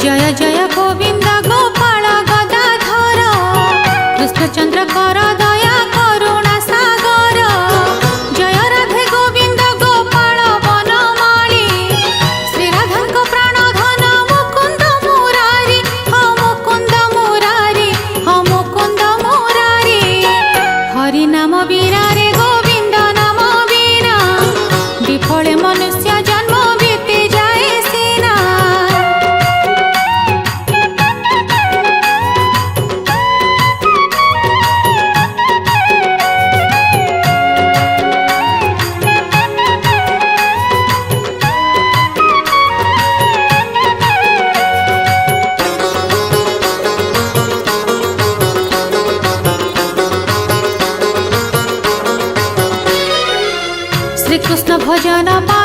जय जय गोविंद गोपाल गदाधर कृष्णचंद्र कर दया करुणा सागर जय राधे गोविंद गोपाल वनमाली श्री राधा प्राणधन मुकुंद मुरारी ह मुकुंद मुरारी ह मुकुंद मुरारी हरि नाम वीरा रे गोविंद नाम वीरा विफले मनुष्य जन्म बीती जाए सीना। श्री कृष्ण भजन पा